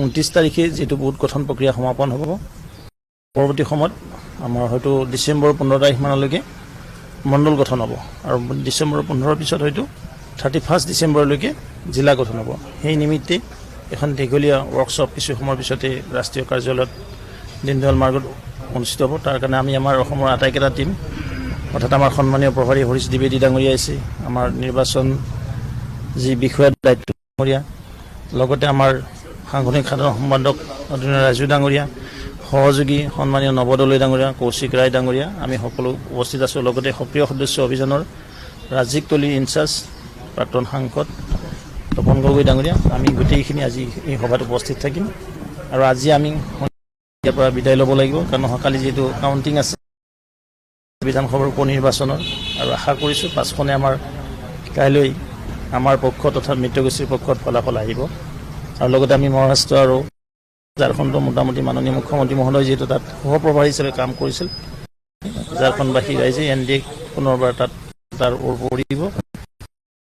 29 তাৰিখে যেটো বুথ গঠন প্ৰক্ৰিয়া সমাপন হ'ব পৰৱৰ্তী সময়ত আমাৰ হয়তো ডিসেম্বৰ 15 তাৰিখ মানলৈকে মণ্ডল গঠন হ'ব আৰু ডিসেম্বৰ 15 পিছত হয়তো 31 ডিসেম্বৰলৈকে জিলা গঠন হ'ব সেই নিমিত্তে এখন দীঘলীয়া ওয়াৰ্কশপ কিছু সময়ৰ পিছতে ৰাষ্ট্ৰীয় কাৰ্যালয়ত দিনদয়াল মাৰ্গত অনুষ্ঠিত হ'ব তাৰ কাৰণে আমি আমাৰ অসমৰ আটাইকেইটা টিম অৰ্থাৎ আমাৰ সন্মানীয় প্ৰভাৰী হৰিশ দ্বিবেদী ডাঙৰীয়া আছে আমাৰ নিৰ্বাচন যি বিষয়ৰ দায়িত্ব ডাঙৰীয়া লগতে আমাৰ সাংগঠনিক সাধাৰণ সম্পাদক অধীনৰ ৰাজু ডাঙৰীয়া সহযোগী সন্মানীয় নৱদলৈ ডাঙৰীয়া কৌশিক ৰায় ডাঙৰীয়া আমি সকলো উপস্থিত আছোঁ লগতে সক্ৰিয় সদস্য অভিযানৰ ৰাজ্যিক তলিৰ ইনচাৰ্জ প্ৰাক্তন সাংসদ তপন গগৈ ডাঙৰীয়া আমি গোটেইখিনি আজি এই সভাত উপস্থিত থাকিম আৰু আজি আমি ইয়াৰ পৰা বিদায় ল'ব লাগিব কাৰণ কালি যেটো কাউন্টিং আছে বিধানসভাৰ উপ নিৰ্বাচনৰ আৰু আশা কৰিছোঁ পাঁচখনে আমাৰ কাইলৈ আমাৰ পক্ষ তথা মিত্ৰগোষ্ঠীৰ পক্ষত ফলাফল আহিব আৰু লগতে আমি মহাৰাষ্ট্ৰ আৰু ঝাৰখণ্ড মোটামুটি মাননীয় মুখ্যমন্ত্ৰী মহোদয় যেটো তাত সহপ্ৰভাৰী হিচাপে কাম কৰিছিল ঝাৰখণ্ডবাসী ৰাইজে এনডিএ পুনৰবাৰ তাত তাৰ ওৰ পৰিব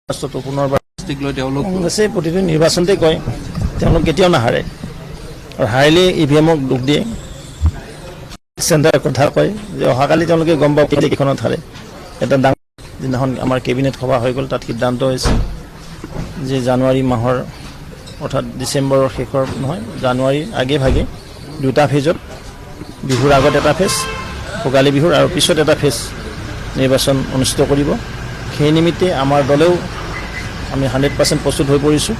ৰাষ্ট্ৰটো পুনৰবাৰ লৈ তেওঁলোক আছে প্ৰতিটো নিৰ্বাচনতে কয় তেওঁলোক কেতিয়াও নাহাৰে আৰু হাৰিলে ইভিএমক দুখ দিয়ে চেণ্টাৰ কথা কয় যে অহাকালি তেওঁলোকে গম পাব কেইখনত হাৰে এটা ডাঙৰ দিনাখন আমাৰ কেবিনেট সভা হৈ গ'ল তাত সিদ্ধান্ত হৈছে যে জানুৱাৰী মাহৰ অৰ্থাৎ ডিসেম্বৰৰ শেষৰ নহয় জানুৱাৰীৰ আগে ভাগে দুটা ফেজত বিহুৰ আগত এটা ফেজ ভোগালী বিহুৰ আৰু পিছত এটা ফেজ নিৰ্বাচন অনুষ্ঠিত কৰিব সেই নিমিত্তে আমাৰ দলেও আমি 100% প্ৰস্তুত হৈ পৰিছোঁ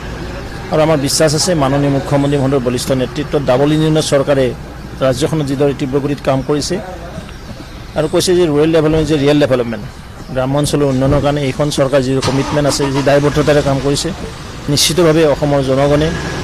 আৰু আমাৰ বিশ্বাস আছে মাননীয় মুখ্যমন্ত্ৰী মহোদয়ৰ বলিষ্ঠ নেতৃত্বত ডাবল ইঞ্জিনৰ চৰকাৰে ৰাজ্যখনত যিদৰে তীব্ৰ গতিত কাম কৰিছে আৰু কৈছে যে ৰুৰেল ডেভেলপমেণ্ট যে ৰিয়েল ডেভেলপমেণ্ট গ্ৰাম্য অঞ্চলৰ উন্নয়নৰ কাৰণে এইখন চৰকাৰ যি কমিটমেণ্ট আছে যি দায়বদ্ধতাৰে কাম কৰিছে নিশ্চিতভাৱে অসমৰ জনগণে